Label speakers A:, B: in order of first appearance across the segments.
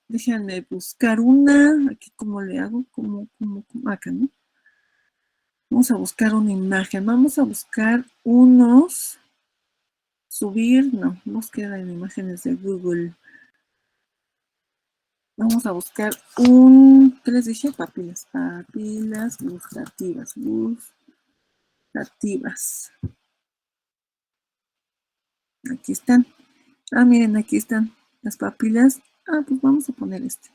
A: Déjenme buscar una. Aquí, ¿cómo le hago? Acá, ¿no? Vamos a buscar una imagen. Vamos a buscar unos. Subir, no. Búsqueda en imágenes de Google. Vamos a buscar ¿qué les dije? Papilas. Papilas gustativas. Gustativas. Aquí están. Ah, miren, aquí están las papilas. Ah, pues vamos a poner este.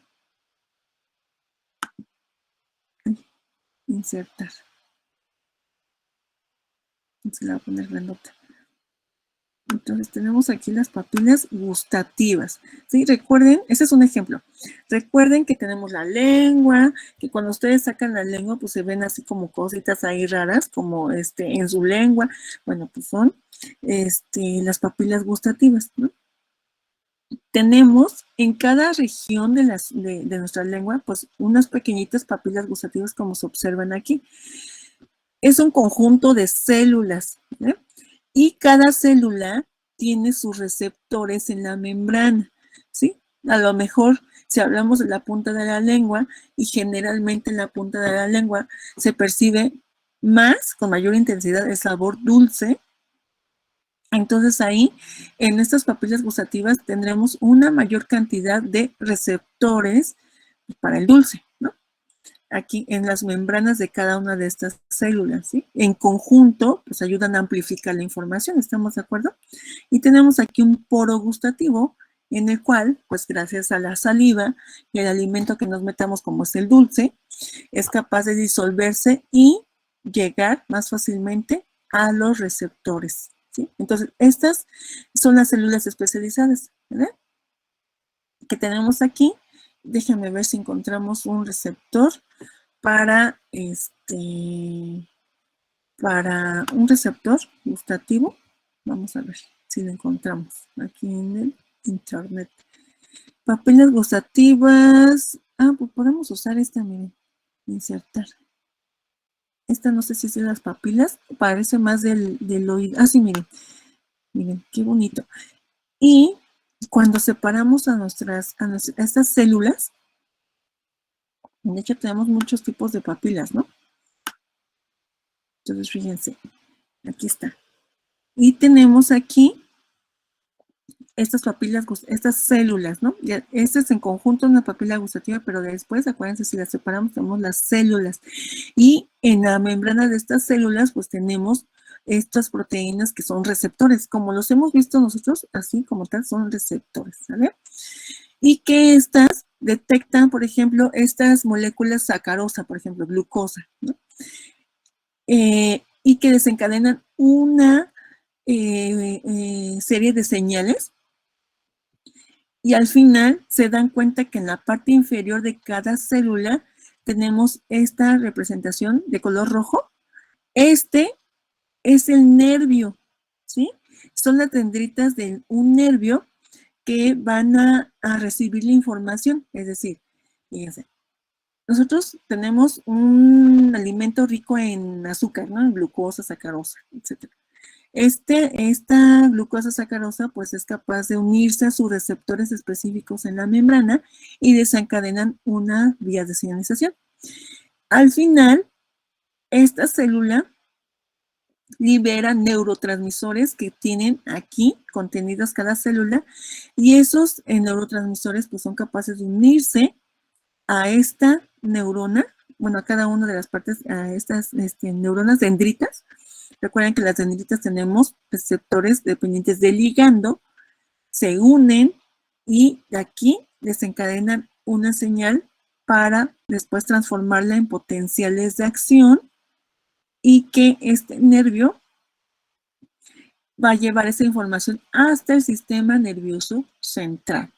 A: Insertar. Se la voy a poner grandota. Entonces tenemos aquí las papilas gustativas. ¿Sí? Recuerden, ese es un ejemplo. Recuerden que tenemos la lengua, que cuando ustedes sacan la lengua, pues se ven así como cositas ahí raras, como en su lengua. Bueno, pues son las papilas gustativas, ¿no? Tenemos en cada región de nuestra lengua, pues unas pequeñitas papilas gustativas como se observan aquí. Es un conjunto de células, ¿eh? Y cada célula tiene sus receptores en la membrana, ¿sí? A lo mejor, si hablamos de la punta de la lengua, y generalmente en la punta de la lengua se percibe más, con mayor intensidad, el sabor dulce. Entonces ahí, en estas papilas gustativas, tendremos una mayor cantidad de receptores para el dulce, ¿no? Aquí en las membranas de cada una de estas células, ¿sí? En conjunto, pues ayudan a amplificar la información, ¿estamos de acuerdo? Y tenemos aquí un poro gustativo en el cual, pues gracias a la saliva y el alimento que nos metamos como es el dulce, es capaz de disolverse y llegar más fácilmente a los receptores, ¿sí? Entonces, estas son las células especializadas, ¿verdad? Que tenemos aquí. Déjame ver si encontramos un receptor para un receptor gustativo. Vamos a ver si lo encontramos aquí en el internet. Papilas gustativas. Ah, pues podemos usar esta, miren. Insertar. Esta no sé si es de las papilas. Parece más del oído. Ah, sí, miren. Miren, qué bonito. Y cuando separamos a estas células, de hecho tenemos muchos tipos de papilas, ¿no? Entonces, fíjense, aquí está. Y tenemos aquí estas papilas, estas células, ¿no? Este es en conjunto una papila gustativa, pero después, acuérdense, si las separamos, tenemos las células. Y en la membrana de estas células, pues tenemos estas proteínas que son receptores. Como los hemos visto nosotros, así como tal, son receptores, ¿vale? Y que estas detectan, por ejemplo, estas moléculas sacarosa, por ejemplo, glucosa, ¿no? Y que desencadenan una serie de señales. Y al final se dan cuenta que en la parte inferior de cada célula tenemos esta representación de color rojo. Este es el nervio, ¿sí? Son las dendritas de un nervio que van a recibir la información. Es decir, fíjense, nosotros tenemos un alimento rico en azúcar, ¿no? En glucosa, sacarosa, etc. Esta glucosa sacarosa pues es capaz de unirse a sus receptores específicos en la membrana y desencadenan una vía de señalización. Al final, esta célula libera neurotransmisores que tienen aquí contenidos cada célula y esos neurotransmisores pues son capaces de unirse a esta neurona, bueno, a cada una de las partes, a estas neuronas dendritas. Recuerden que las dendritas tenemos receptores dependientes del ligando, se unen y de aquí desencadenan una señal para después transformarla en potenciales de acción y que este nervio va a llevar esa información hasta el sistema nervioso central.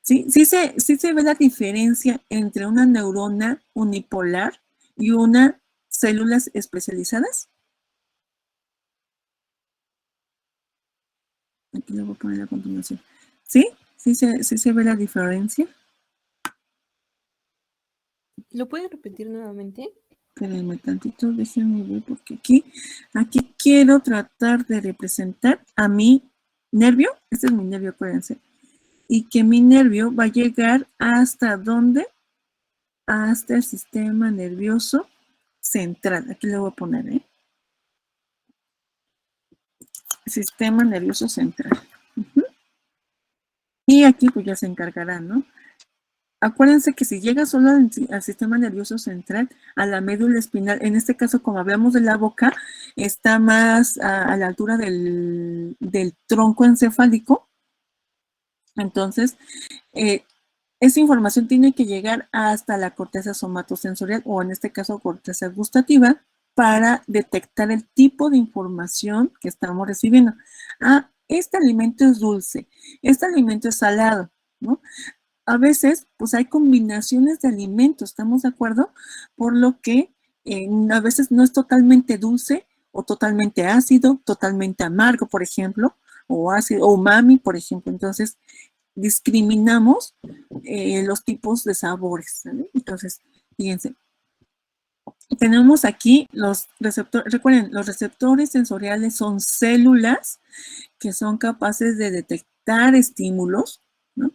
A: ¿Sí? Sí se ve la diferencia entre una neurona unipolar y unas células especializadas. Aquí lo voy a poner a continuación. ¿Sí? ¿Sí se ve la diferencia?
B: ¿Lo puede repetir nuevamente?
A: Espérenme tantito, déjenme ver porque aquí quiero tratar de representar a mi nervio. Este es mi nervio, acuérdense. y que mi nervio va a llegar hasta ¿dónde? Hasta el sistema nervioso central. Aquí le voy a poner, sistema nervioso central. Y aquí pues ya se encargará, ¿no? Acuérdense que si llega solo al sistema nervioso central, a la médula espinal, en este caso, como hablamos de la boca, está más a la altura del tronco encefálico. Entonces, esa información tiene que llegar hasta la corteza somatosensorial, o en este caso, corteza gustativa, para detectar el tipo de información que estamos recibiendo. Ah, este alimento es dulce, este alimento es salado, ¿no? A veces, pues hay combinaciones de alimentos, ¿estamos de acuerdo? Por lo que a veces no es totalmente dulce o totalmente ácido, totalmente amargo, por ejemplo, o ácido, o umami, por ejemplo. Entonces, discriminamos los tipos de sabores, ¿vale? Entonces, fíjense, tenemos aquí los receptores, recuerden, los receptores sensoriales son células que son capaces de detectar estímulos, ¿no?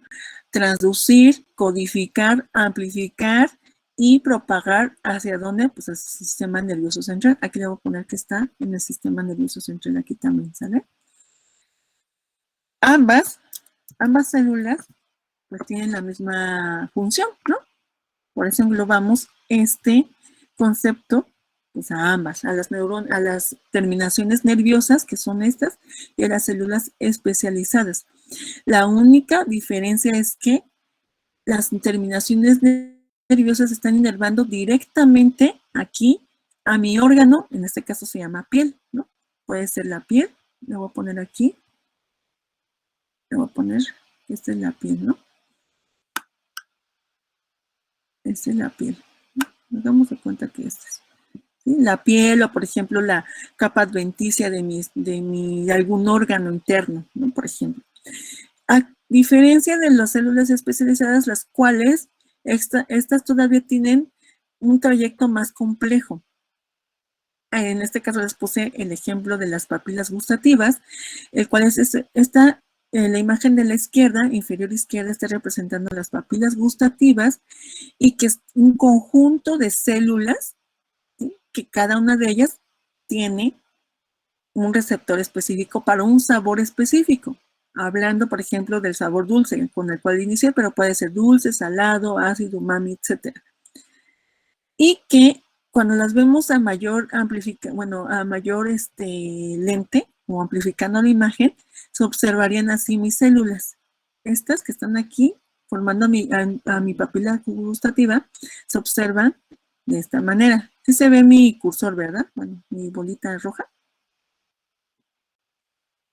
A: Transducir, codificar, amplificar y propagar hacia dónde, pues al sistema nervioso central. Aquí le voy a poner que está en el sistema nervioso central, aquí también, ¿sale? Ambas células pues tienen la misma función, ¿no? Por eso englobamos este concepto pues a ambas, a las neuronas, a las terminaciones nerviosas, que son estas, y a las células especializadas. La única diferencia es que las terminaciones nerviosas están inervando directamente aquí a mi órgano, en este caso se llama piel, ¿no? Puede ser la piel, le voy a poner aquí, le voy a poner, esta es la piel, ¿no? Esta es la piel, ¿no? Nos damos cuenta que esta es, ¿sí? La piel, o por ejemplo la capa adventicia de algún órgano interno, ¿no? Por ejemplo. A diferencia de las células especializadas, las cuales estas todavía tienen un trayecto más complejo. En este caso les puse el ejemplo de las papilas gustativas, el cual es la imagen de la izquierda, inferior izquierda, está representando las papilas gustativas, y que es un conjunto de células, ¿sí? Que cada una de ellas tiene un receptor específico para un sabor específico. Hablando, por ejemplo, del sabor dulce con el cual inicié, pero puede ser dulce, salado, ácido, umami, etc. Y que cuando las vemos a mayor lente o amplificando la imagen, se observarían así mis células. Estas que están aquí formando a mi papila gustativa, se observan de esta manera. Sí se ve mi cursor, ¿verdad? Bueno, mi bolita roja.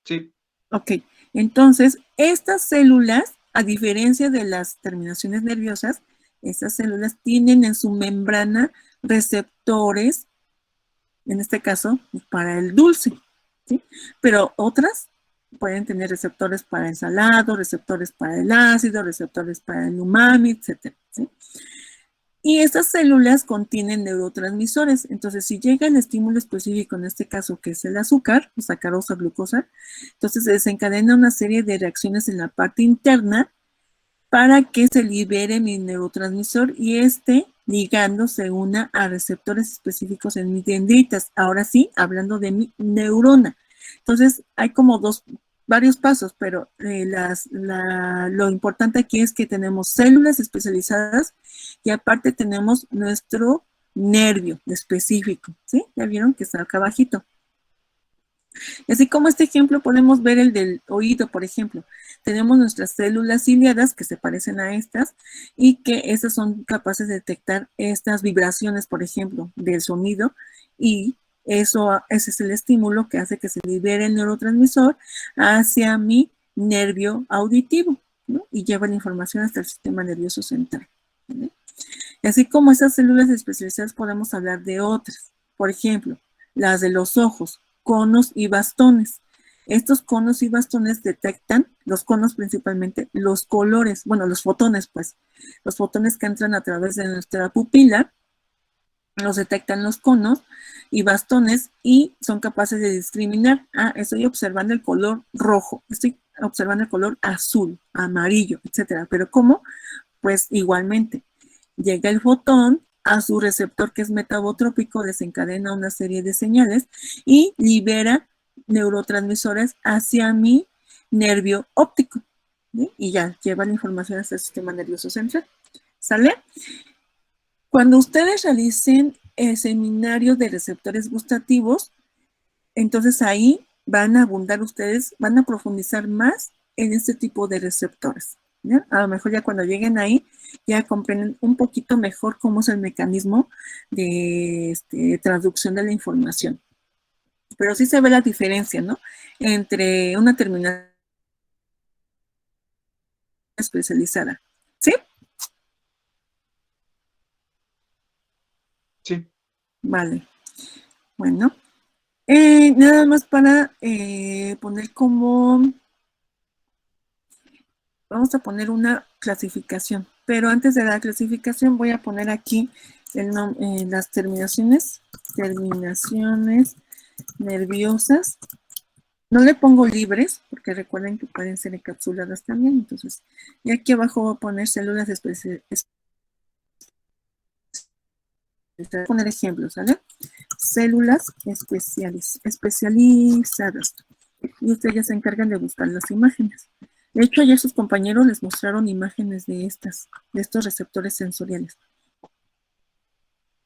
C: Sí.
A: Ok, entonces estas células, a diferencia de las terminaciones nerviosas, estas células tienen en su membrana receptores, en este caso, para el dulce, ¿sí? Pero otras pueden tener receptores para el salado, receptores para el ácido, receptores para el umami, etc. ¿Sí? Y estas células contienen neurotransmisores. Entonces, si llega el estímulo específico, en este caso, que es el azúcar, o sacarosa, glucosa, entonces se desencadena una serie de reacciones en la parte interna para que se libere mi neurotransmisor y ligando se una a receptores específicos en mis dendritas. Ahora sí, hablando de mi neurona. Entonces, hay como varios pasos, pero lo importante aquí es que tenemos células especializadas y aparte tenemos nuestro nervio específico, ¿sí? Ya vieron que está acá abajito. Así como este ejemplo podemos ver el del oído, por ejemplo. Tenemos nuestras células ciliadas que se parecen a estas y que estas son capaces de detectar estas vibraciones, por ejemplo, del sonido, y ese es el estímulo que hace que se libere el neurotransmisor hacia mi nervio auditivo, ¿no? Y lleva la información hasta el sistema nervioso central, ¿vale? Y así como estas células especializadas podemos hablar de otras. Por ejemplo, las de los ojos, conos y bastones. Estos conos y bastones detectan, los conos principalmente, los colores, bueno, los fotones, pues. Los fotones que entran a través de nuestra pupila, los detectan los conos y bastones y son capaces de discriminar. Ah, estoy observando el color rojo. observando el color azul, amarillo, etcétera. Pero ¿cómo? Pues igualmente, llega el fotón a su receptor que es metabotrópico, desencadena una serie de señales y libera neurotransmisores hacia mi nervio óptico. ¿Sí? Y ya lleva la información hasta el sistema nervioso central. ¿Sale? Cuando ustedes realicen el seminario de receptores gustativos, entonces ahí van a abundar ustedes, van a profundizar más en este tipo de receptores. ¿Ya? A lo mejor ya cuando lleguen ahí, ya comprenden un poquito mejor cómo es el mecanismo de traducción de la información. Pero sí se ve la diferencia, ¿no? Entre una terminación especializada. ¿Sí?
C: Sí.
A: Vale. Bueno. Nada más para poner como... Vamos a poner una clasificación, pero antes de la clasificación voy a poner aquí las terminaciones nerviosas. No le pongo libres, porque recuerden que pueden ser encapsuladas también. Entonces, y aquí abajo voy a poner células especializadas. Voy a poner ejemplos, ¿vale? Células especializadas. Y ustedes ya se encargan de buscar las imágenes. De hecho, ayer sus compañeros les mostraron imágenes de estos receptores sensoriales.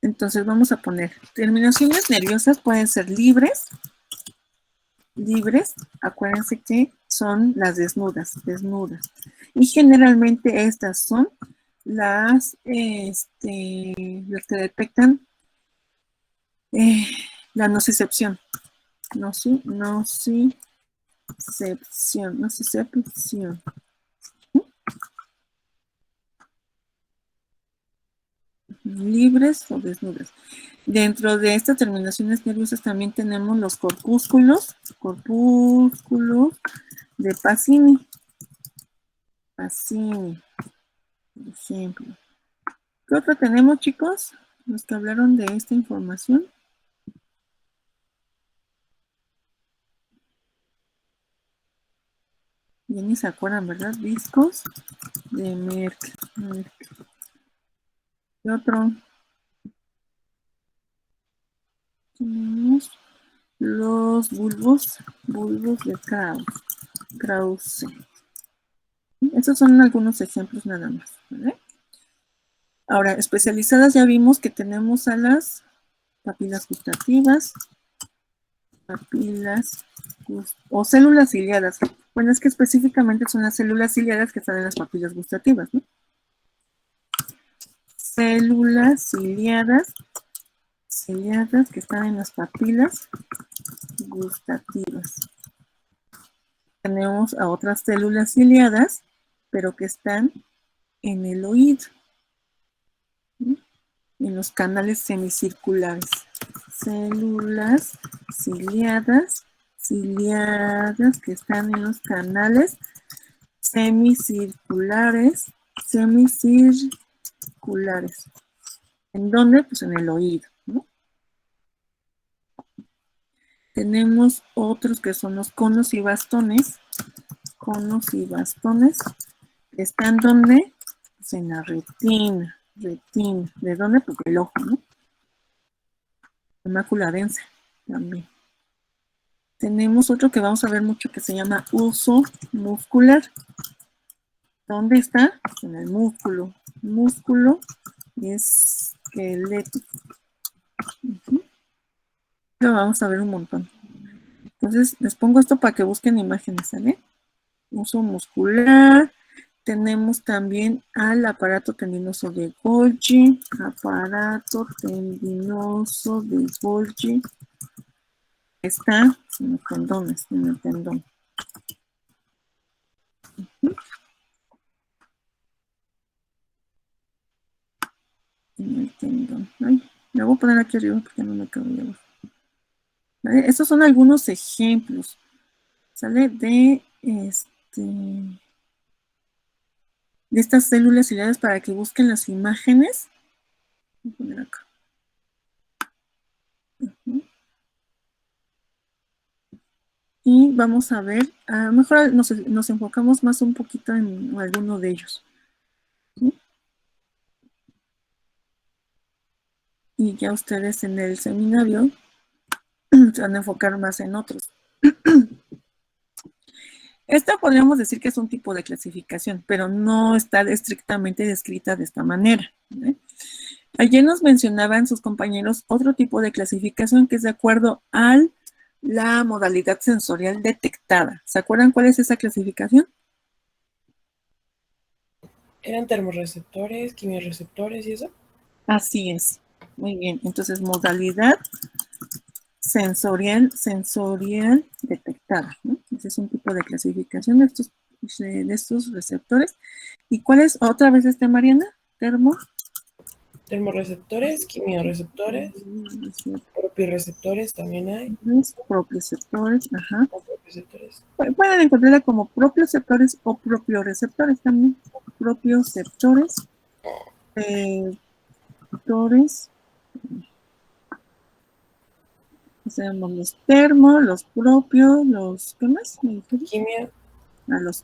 A: Entonces vamos a poner terminaciones nerviosas, pueden ser libres. Acuérdense que son las desnudas. Y generalmente estas son las que detectan la nocicepción. Nocicepción. Libres o desnudas. Dentro de estas terminaciones nerviosas también tenemos los corpúsculos de Pacini, por ejemplo. ¿Qué otro tenemos, chicos? Los que hablaron de esta información. Ya ni se acuerdan, ¿verdad? Discos de Merck. ¿Qué otro? Tenemos los bulbos de Krause. Estos son algunos ejemplos nada más, ¿vale? Ahora, especializadas ya vimos que tenemos a las papilas gustativas, o células ciliadas. Bueno, es que específicamente son las células ciliadas que están en las papilas gustativas, ¿no? Células ciliadas que están en las papilas gustativas. Tenemos a otras células ciliadas, pero que están en el oído, ¿sí? En los canales semicirculares. Células ciliadas que están en los canales semicirculares. ¿En dónde? Pues en el oído, ¿no? Tenemos otros que son los conos y bastones. Que están ¿dónde? Pues en la retina. ¿De dónde? Porque el ojo, ¿no? La mácula densa también. Tenemos otro que vamos a ver mucho que se llama uso muscular. ¿Dónde está? Pues en el músculo. Músculo esqueleto. Lo vamos a ver un montón. Entonces, les pongo esto para que busquen imágenes, ¿sale? Uso muscular. Tenemos también al aparato tendinoso de Golgi. Está en los tendones, en el tendón. En el tendón. Ay, me voy a poner aquí arriba porque no me quedo de abajo. ¿Vale? Estos son algunos ejemplos, ¿sale? De estas células ciliadas para que busquen las imágenes. Voy a poner acá. Y vamos a ver, a lo mejor nos enfocamos más un poquito en alguno de ellos. ¿Sí? Y ya ustedes en el seminario se van a enfocar más en otros. Esta podríamos decir que es un tipo de clasificación, pero no está estrictamente descrita de esta manera. ¿Eh? Ayer nos mencionaban sus compañeros otro tipo de clasificación que es de acuerdo a la modalidad sensorial detectada. ¿Se acuerdan cuál es esa clasificación?
C: ¿Eran termorreceptores, quimiorreceptores y eso?
A: Así es. Muy bien. Entonces, modalidad sensorial detectada, ¿no? Ese es un tipo de clasificación de estos receptores. ¿Y cuál es otra vez Mariana?
C: Termorreceptores, quimiorreceptores, propioreceptores también hay.
A: Propioreceptores, ajá.
C: Propioreceptores.
A: Pueden encontrarla como propioceptores o propioreceptores también. Propioceptores, tenemos los termos, los propios, los, ¿qué más?
C: Quimio.
A: A los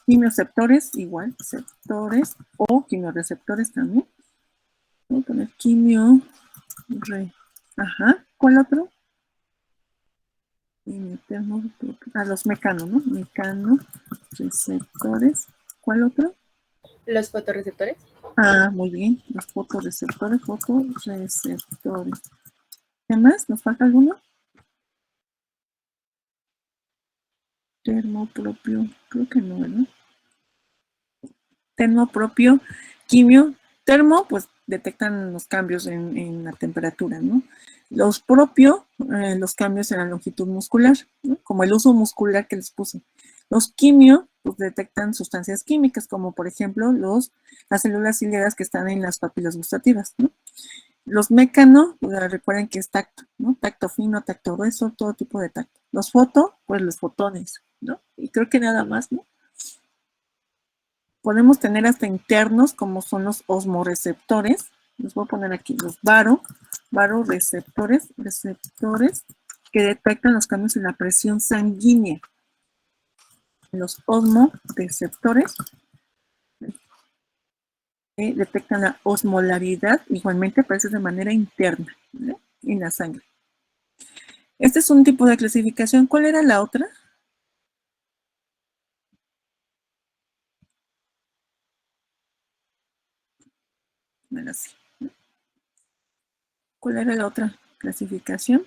A: quimioceptores, igual, receptores o quimioreceptores también. Voy a poner ajá, ¿cuál otro? A los mecanos, ¿no? Mecanoreceptores. ¿Cuál otro?
B: Los fotorreceptores.
A: Ah, muy bien. Los fotorreceptores. ¿Qué más? ¿Nos falta alguno? Termopropio. Creo que no, ¿verdad? Termopropio. Quimio. Termo, pues detectan los cambios en la temperatura, ¿no? Los propio, los cambios en la longitud muscular, ¿no? Como el uso muscular que les puse. Los quimio, pues detectan sustancias químicas, como por ejemplo las células ciliadas que están en las papilas gustativas, ¿no? Los mecano, pues recuerden que es tacto, ¿no? Tacto fino, tacto grueso, todo tipo de tacto. Los foto, pues los fotones, ¿no? Y creo que nada más, ¿no? Podemos tener hasta internos, como son los osmoreceptores. Les voy a poner aquí los baroreceptores, receptores que detectan los cambios en la presión sanguínea. Los osmoreceptores que detectan la osmolaridad, igualmente aparece de manera interna, ¿vale? En la sangre. Este es un tipo de clasificación. ¿Cuál era la otra? ¿Cuál era la otra clasificación?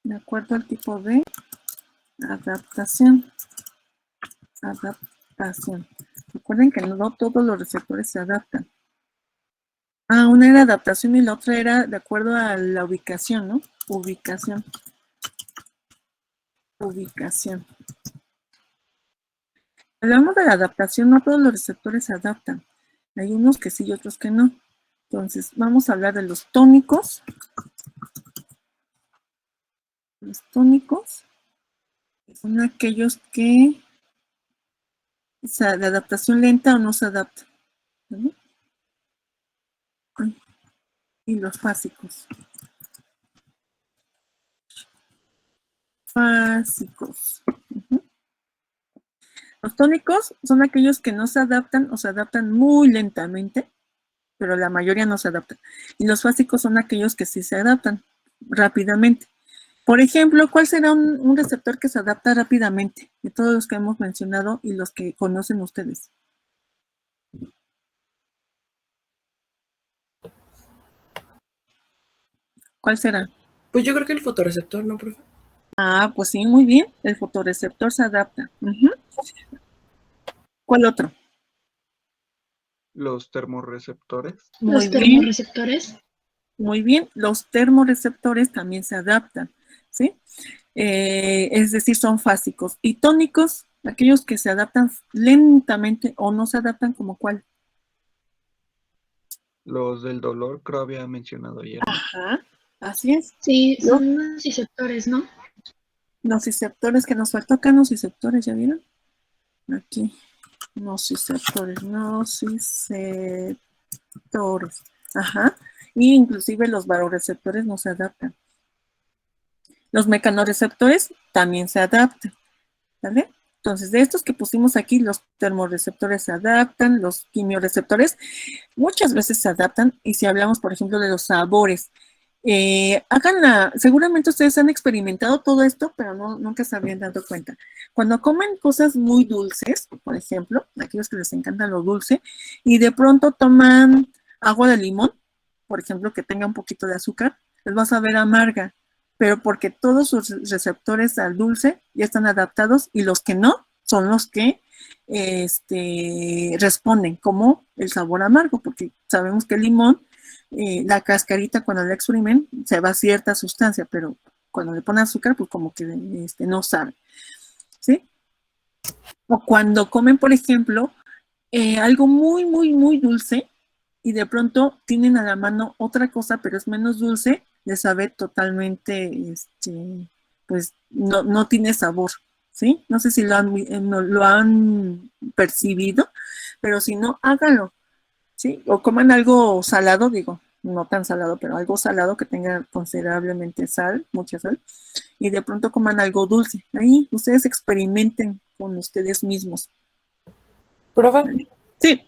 A: De acuerdo al tipo de adaptación. Recuerden que no todos los receptores se adaptan. Ah, una era adaptación y la otra era de acuerdo a la ubicación, ¿no? Ubicación. Hablamos de la adaptación, no todos los receptores se adaptan. Hay unos que sí y otros que no. Entonces, vamos a hablar de los tónicos. Los tónicos son aquellos que de adaptación lenta o no se adaptan, ¿no? Y los fásicos. Los tónicos son aquellos que no se adaptan o se adaptan muy lentamente, pero la mayoría no se adaptan. Y los fásicos son aquellos que sí se adaptan rápidamente. Por ejemplo, ¿cuál será un receptor que se adapta rápidamente? De todos los que hemos mencionado y los que conocen ustedes. ¿Cuál será?
C: Pues yo creo que el fotorreceptor, ¿no, profe?
A: Ah, pues sí, muy bien. El fotorreceptor se adapta. ¿Cuál otro?
D: Los termorreceptores.
A: Muy
E: Los
A: bien.
E: termorreceptores.
A: Muy bien. Los termorreceptores también se adaptan, ¿sí? Es decir, son fásicos. Y tónicos, aquellos que se adaptan lentamente o no se adaptan, ¿como cuál?
D: Los del dolor, creo había mencionado ayer, ¿no?
A: Ajá, así es.
E: Sí, son nociceptores, ¿no?
A: Nociceptores que nos faltó acá, nociceptores, ¿ya vieron? Aquí, nociceptores. Ajá. Y inclusive los varoreceptores no se adaptan. Los mecanorreceptores también se adaptan, ¿vale? Entonces, de estos que pusimos aquí, los termorreceptores se adaptan, los quimioreceptores muchas veces se adaptan. Y si hablamos, por ejemplo, de los sabores, seguramente ustedes han experimentado todo esto, pero nunca se habían dado cuenta. Cuando comen cosas muy dulces, por ejemplo, aquellos que les encanta lo dulce, y de pronto toman agua de limón, por ejemplo, que tenga un poquito de azúcar, les va a saber amarga, pero porque todos sus receptores al dulce ya están adaptados y los que no son los que responden, como el sabor amargo, porque sabemos que el limón, la cascarita cuando la exprimen se va cierta sustancia, pero cuando le ponen azúcar, pues como que no sabe, ¿sí? O cuando comen, por ejemplo, algo muy, muy, muy dulce y de pronto tienen a la mano otra cosa, pero es menos dulce, les sabe totalmente, pues no tiene sabor, ¿sí? No sé si lo han percibido, pero si no, háganlo, ¿sí? O coman algo salado, digo, no tan salado, pero algo salado que tenga considerablemente sal, mucha sal, y de pronto coman algo dulce. Ahí ustedes experimenten con ustedes mismos.
C: Profe,
A: Sí.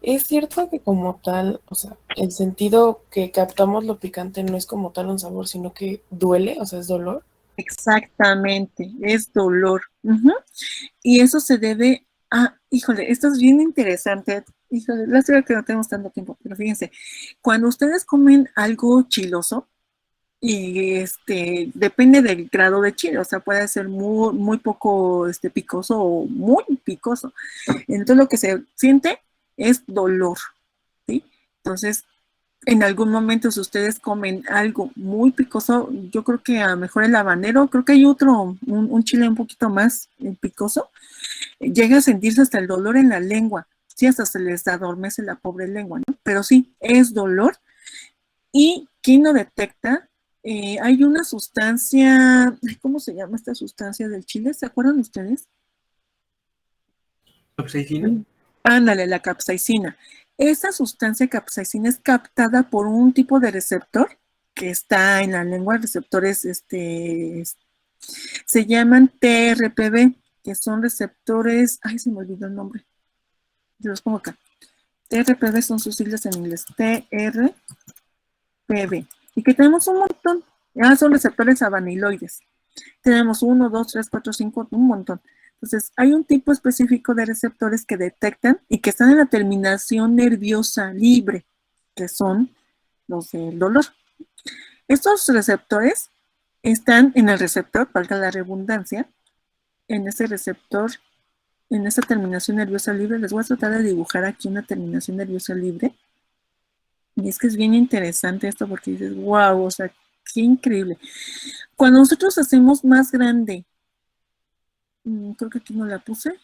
C: es cierto que como tal, o sea, el sentido que captamos lo picante no es como tal un sabor, sino que duele, o sea, es dolor.
A: Exactamente, es dolor. Y eso se debe a, híjole, esto es bien interesante. Híjole, lástima que no tenemos tanto tiempo, pero fíjense, cuando ustedes comen algo chiloso, y depende del grado de chile, o sea, puede ser muy, muy poco picoso o muy picoso. Entonces lo que se siente es dolor, ¿sí? Entonces, en algún momento si ustedes comen algo muy picoso, yo creo que a lo mejor el habanero, creo que hay otro, un chile un poquito más picoso, llega a sentirse hasta el dolor en la lengua, sí, hasta se les adormece la pobre lengua, ¿no? Pero sí, es dolor. ¿Y quién lo detecta? Hay una sustancia, ¿cómo se llama esta sustancia del chile? ¿Se acuerdan ustedes?
F: ¿Capsaicina?
A: Ándale, la capsaicina. Esa sustancia capsaicina es captada por un tipo de receptor que está en la lengua, receptores, se llaman TRPV, que son receptores, ay, se me olvidó el nombre, yo los pongo acá. TRPV son sus siglas en inglés, TRPV, y que tenemos un montón, son receptores abaniloides. Tenemos 1, 2, 3, 4, 5, un montón. Entonces, hay un tipo específico de receptores que detectan y que están en la terminación nerviosa libre, que son los del dolor. Estos receptores están en el receptor, valga la redundancia, en ese receptor, en esa terminación nerviosa libre. Les voy a tratar de dibujar aquí una terminación nerviosa libre. Y es que es bien interesante esto porque dices, wow, o sea, qué increíble. Cuando nosotros hacemos más grande, creo que aquí no la puse.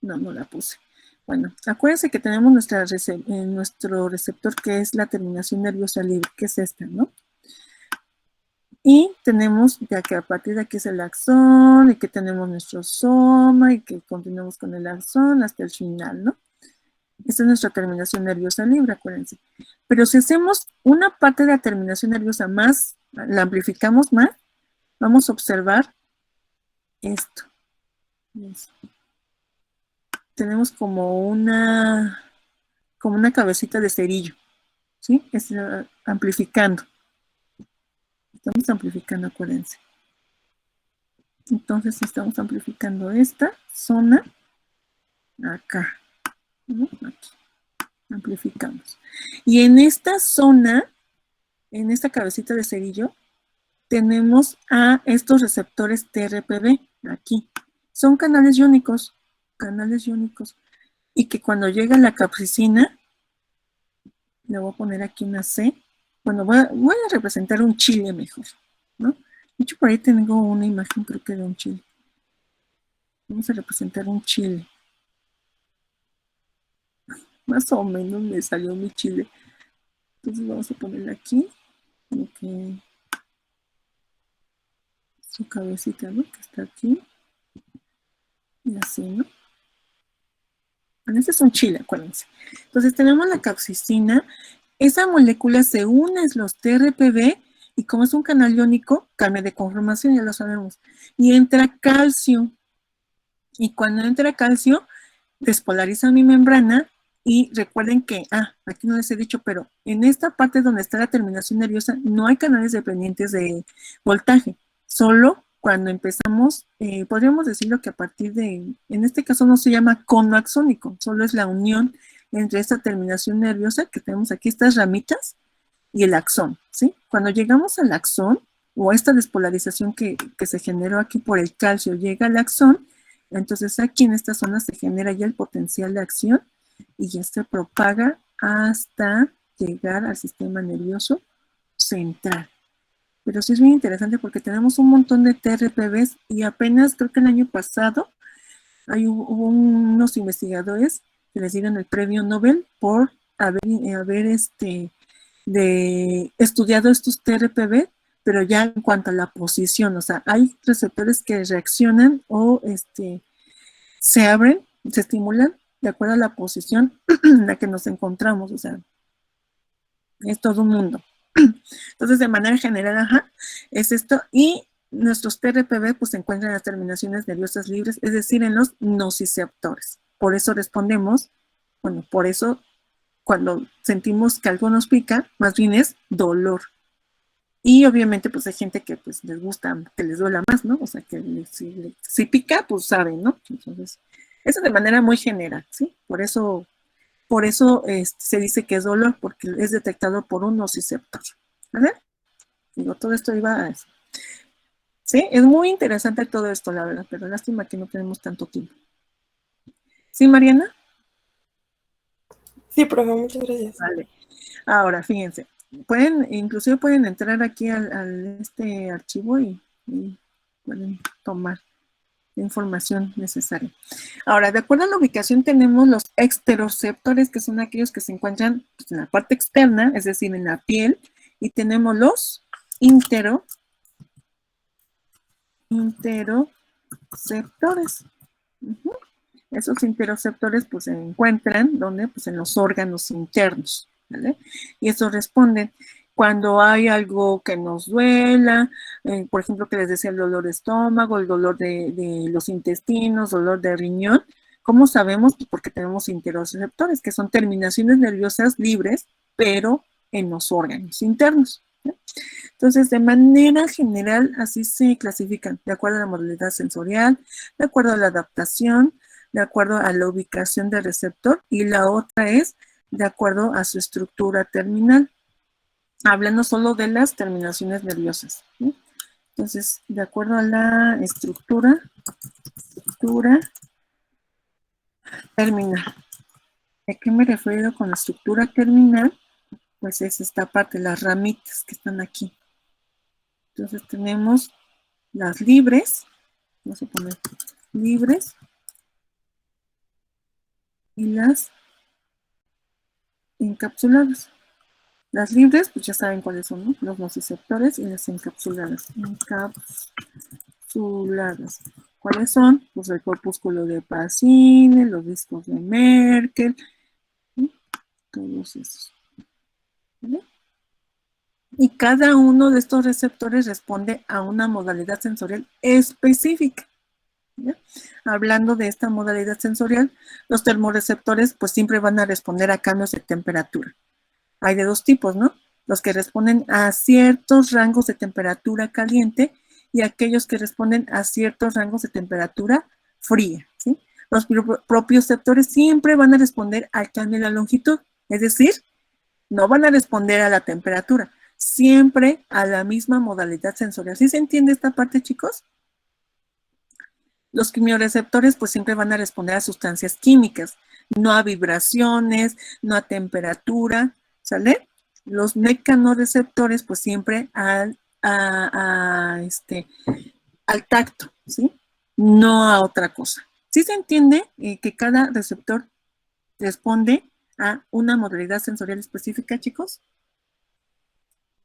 A: No la puse. Bueno, acuérdense que tenemos nuestro receptor que es la terminación nerviosa libre, que es esta, ¿no? Y tenemos, ya que a partir de aquí es el axón, y que tenemos nuestro soma, y que continuamos con el axón hasta el final, ¿no? Esta es nuestra terminación nerviosa libre, acuérdense. Pero si hacemos una parte de la terminación nerviosa más, la amplificamos más, vamos a observar esto. Tenemos como una cabecita de cerillo, ¿sí? Amplificando. Estamos amplificando, acuérdense. Entonces estamos amplificando esta zona acá, ¿no? Aquí. Amplificamos. Y en esta zona, en esta cabecita de cerillo, tenemos a estos receptores TRPV, aquí. Son canales iónicos, y que cuando llega la capsaicina, le voy a poner aquí una C, bueno, voy a representar un chile mejor, ¿no? De hecho, por ahí tengo una imagen, creo que de un chile. Vamos a representar un chile. Más o menos me salió mi chile. Entonces vamos a ponerle aquí, okay, su cabecita, ¿no? Que está aquí. Y así, ¿no? Bueno, este es un chile, acuérdense. Entonces tenemos la capsaicina esa molécula se une a los TRPV y como es un canal iónico, cambia de conformación, ya lo sabemos, y entra calcio. Y cuando entra calcio, despolariza mi membrana y recuerden que, aquí no les he dicho, pero en esta parte donde está la terminación nerviosa no hay canales dependientes de voltaje, solo cuando empezamos, podríamos decirlo que a partir de, en este caso no se llama cono axónico, solo es la unión entre esta terminación nerviosa que tenemos aquí, estas ramitas, y el axón, ¿sí? Cuando llegamos al axón, o esta despolarización que se generó aquí por el calcio llega al axón, entonces aquí en esta zona se genera ya el potencial de acción y ya se propaga hasta llegar al sistema nervioso central. Pero sí es muy interesante porque tenemos un montón de TRPVs y apenas creo que el año pasado hubo unos investigadores que les dieron el premio Nobel por haber estudiado estos TRPV, pero ya en cuanto a la posición, o sea, hay receptores que reaccionan o se abren, se estimulan de acuerdo a la posición en la que nos encontramos, o sea, es todo un mundo. Entonces, de manera general, es esto, y nuestros TRPV pues se encuentran en las terminaciones nerviosas libres, es decir, en los nociceptores. Por eso respondemos, bueno, por eso cuando sentimos que algo nos pica, más bien es dolor. Y obviamente pues hay gente que pues les gusta que les duela más, ¿no? O sea, que si pica, pues saben, ¿no? Entonces, eso de manera muy general, ¿sí? Por eso se dice que es dolor, porque es detectado por un nociceptor. ¿Vale? Digo, todo esto iba a eso. Sí, es muy interesante todo esto, la verdad, pero lástima que no tenemos tanto tiempo. ¿Sí, Mariana?
C: Sí, profe, muchas gracias.
A: Vale. Ahora, fíjense, inclusive pueden entrar aquí al este archivo y pueden tomar la información necesaria. Ahora, de acuerdo a la ubicación, tenemos los exteroceptores, que son aquellos que se encuentran pues, en la parte externa, es decir, en la piel, y tenemos los interoceptores. Esos interoceptores pues se encuentran ¿dónde? Pues en los órganos internos, ¿vale? Y eso responden cuando hay algo que nos duela, por ejemplo, que les decía el dolor de estómago, el dolor de los intestinos, dolor de riñón. ¿Cómo sabemos? Pues porque tenemos interoceptores, que son terminaciones nerviosas libres, pero en los órganos internos. ¿Sí? Entonces, de manera general, así se clasifican, de acuerdo a la modalidad sensorial, de acuerdo a la adaptación, de acuerdo a la ubicación del receptor, y la otra es de acuerdo a su estructura terminal, hablando solo de las terminaciones nerviosas. ¿Sí? Entonces, de acuerdo a la estructura terminal. ¿A qué me refiero con la estructura terminal? Pues es esta parte, las ramitas que están aquí. Entonces tenemos las libres, vamos a poner libres, y las encapsuladas. Las libres, pues ya saben cuáles son, ¿no? Los nociceptores, y las encapsuladas. Encapsuladas. ¿Cuáles son? Pues el corpúsculo de Pacini, los discos de Merkel, ¿sí? Todos esos. ¿Vale? Y cada uno de estos receptores responde a una modalidad sensorial específica. ¿Ya? Hablando de esta modalidad sensorial, los termorreceptores pues siempre van a responder a cambios de temperatura. Hay de dos tipos, ¿no? Los que responden a ciertos rangos de temperatura caliente y aquellos que responden a ciertos rangos de temperatura fría, ¿sí? Los propioceptores siempre van a responder al cambio de la longitud, es decir, no van a responder a la temperatura, siempre a la misma modalidad sensorial. ¿Sí se entiende esta parte, chicos? Los quimioreceptores pues siempre van a responder a sustancias químicas, no a vibraciones, no a temperatura, ¿sale? Los mecanorreceptores pues siempre al tacto, ¿sí? No a otra cosa. ¿Sí se entiende que cada receptor responde a una modalidad sensorial específica, chicos?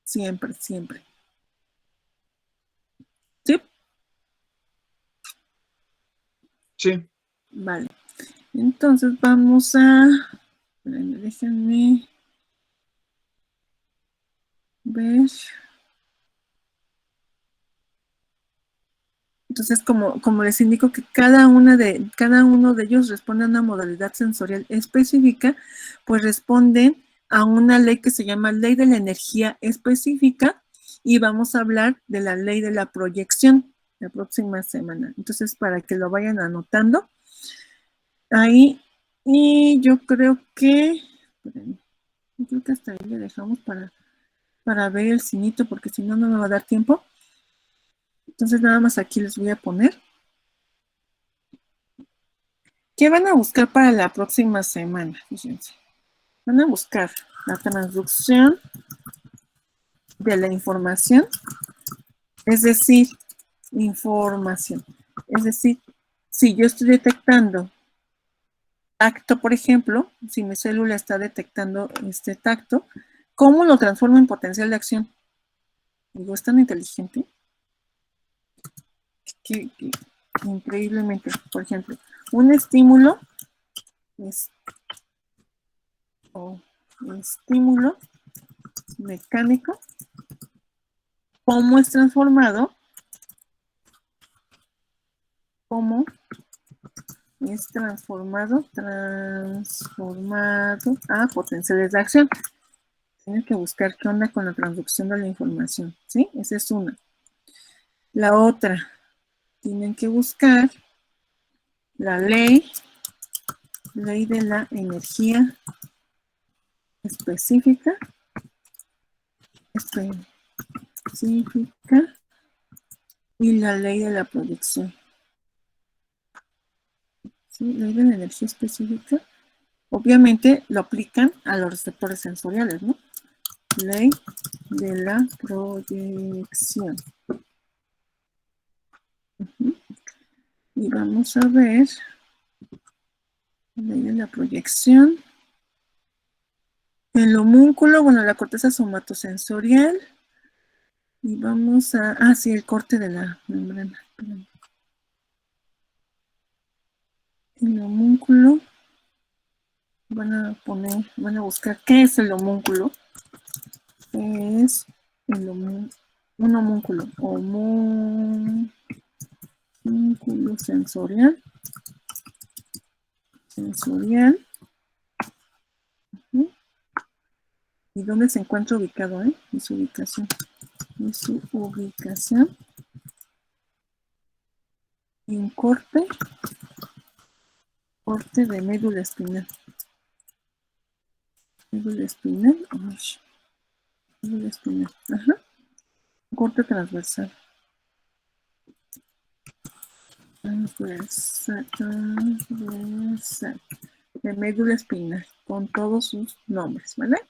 A: Siempre, siempre. ¿Sí?
D: Sí.
A: Vale. Entonces vamos a... Déjenme... ver. Entonces, como les indico que cada uno de ellos responde a una modalidad sensorial específica, pues responden a una ley que se llama ley de la energía específica y vamos a hablar de la ley de la proyección la próxima semana. Entonces, para que lo vayan anotando ahí, y yo creo que hasta ahí le dejamos para ver el cinito, porque si no, no me va a dar tiempo. Entonces, nada más aquí les voy a poner. ¿Qué van a buscar para la próxima semana? Fíjense. Van a buscar la transducción de la información, es decir, información. Es decir, si yo estoy detectando tacto, por ejemplo, si mi célula está detectando este tacto, ¿cómo lo transformo en potencial de acción? Digo, es tan inteligente que increíblemente, por ejemplo, un estímulo es estímulo mecánico, ¿cómo es transformado? ¿Cómo es transformado a potenciales de acción? Tienen que buscar qué onda con la transducción de la información, ¿sí? Esa es una. La otra, tienen que buscar la ley de la energía específica y la ley de la proyección. ¿Sí? Ley de la energía específica. Obviamente lo aplican a los receptores sensoriales, ¿no? Ley de la proyección. Y vamos a ver ley de la proyección. El homúnculo, bueno, la corteza somatosensorial. Y vamos a, sí, el corte de la membrana. El homúnculo. Van a buscar qué es el homúnculo. ¿Qué es un homúnculo? Homúnculo sensorial. ¿Y dónde se encuentra ubicado? Y su ubicación. Y un corte de médula espinal. Médula espinal. Ajá. Corte transversal. Transversal. De médula espinal. Con todos sus nombres, ¿vale?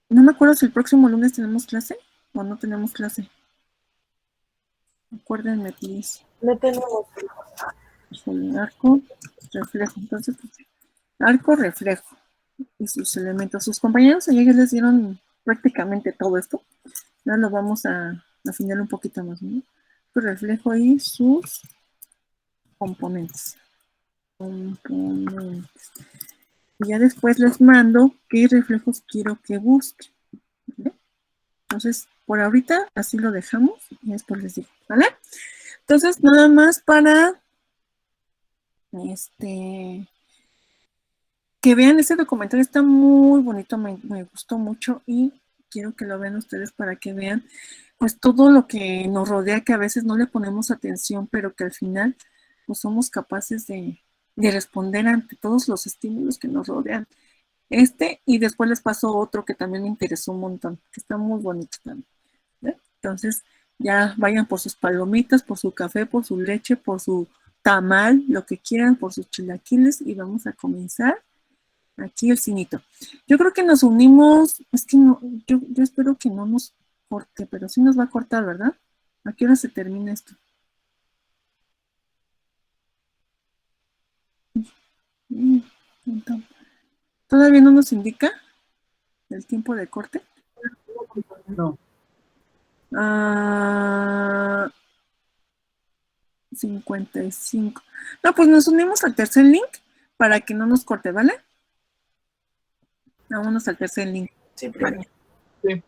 A: No me acuerdo si el próximo lunes tenemos clase o no tenemos clase. Acuérdenme, please.
C: No tenemos.
A: Arco, reflejo. Entonces, arco, reflejo. Y sus elementos. Sus compañeros ayer les dieron prácticamente todo esto. Ahora lo vamos a afinar un poquito más, ¿no? Reflejo y sus componentes. Y ya después les mando qué reflejos quiero que busquen. ¿Vale? Entonces, por ahorita así lo dejamos y después les digo, ¿vale? Entonces, nada más para que vean ese documental, está muy bonito, me gustó mucho y quiero que lo vean ustedes para que vean pues todo lo que nos rodea, que a veces no le ponemos atención, pero que al final pues somos capaces de responder ante todos los estímulos que nos rodean. Y después les pasó otro que también me interesó un montón, que está muy bonito también. ¿Ve? Entonces, ya vayan por sus palomitas, por su café, por su leche, por su tamal, lo que quieran, por sus chilaquiles y vamos a comenzar aquí el cinito. Yo creo que nos unimos, es que no, yo espero que no nos corte, pero sí nos va a cortar, ¿verdad? ¿A qué hora se termina esto? ¿Todavía no nos indica el tiempo de corte?
D: No.
A: 55. No, pues nos unimos al tercer link para que no nos corte, ¿vale? Vámonos al tercer link.
C: Sí, primero.
D: Sí.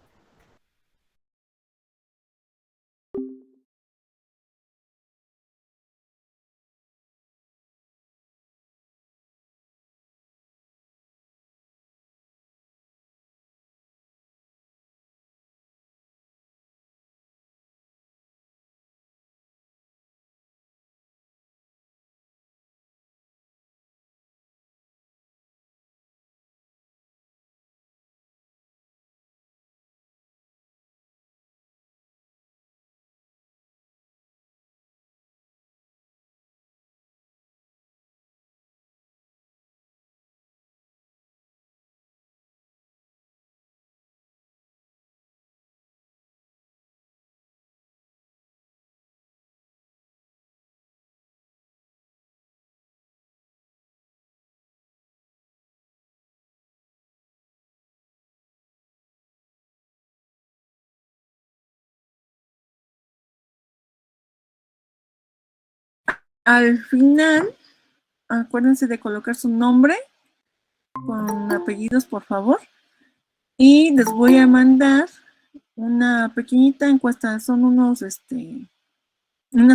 A: Al final, acuérdense de colocar su nombre con apellidos, por favor. Y les voy a mandar una pequeñita encuesta. Son unas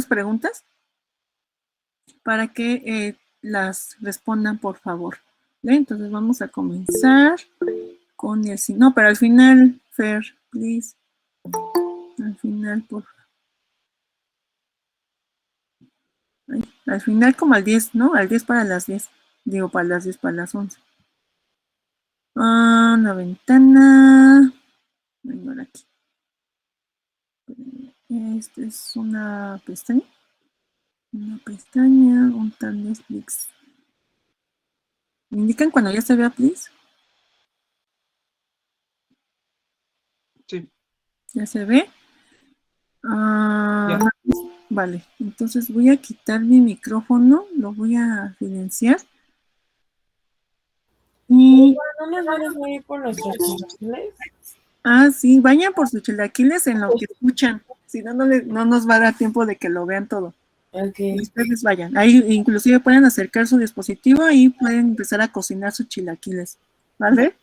A: preguntas para que las respondan, por favor. ¿Vale? Entonces vamos a comenzar con el sí. No, pero al final, Fer, please. Al final, por favor. Al final como al 10, ¿no? Al 10 para las 10. Digo, para las 10, para las 11. Una ventana. Vengo ahora aquí. Esta es una pestaña. Una pestaña, un tal Netflix. ¿Me indican cuando ya se vea, please?
D: Sí.
A: ¿Ya se ve?
D: Ya.
A: Vale, entonces voy a quitar mi micrófono, lo voy a silenciar. Y,
C: ¿No nos vienes a ir por nuestros chilaquiles?
A: sí, vayan por sus chilaquiles en lo que escuchan. Si no, no nos va a dar tiempo de que lo vean todo.
C: Ok.
A: Y ustedes vayan. Ahí inclusive pueden acercar su dispositivo y pueden empezar a cocinar sus chilaquiles. ¿Vale?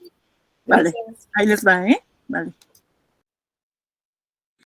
A: Vale,
C: Gracias.
A: ahí les va, ¿eh? Vale.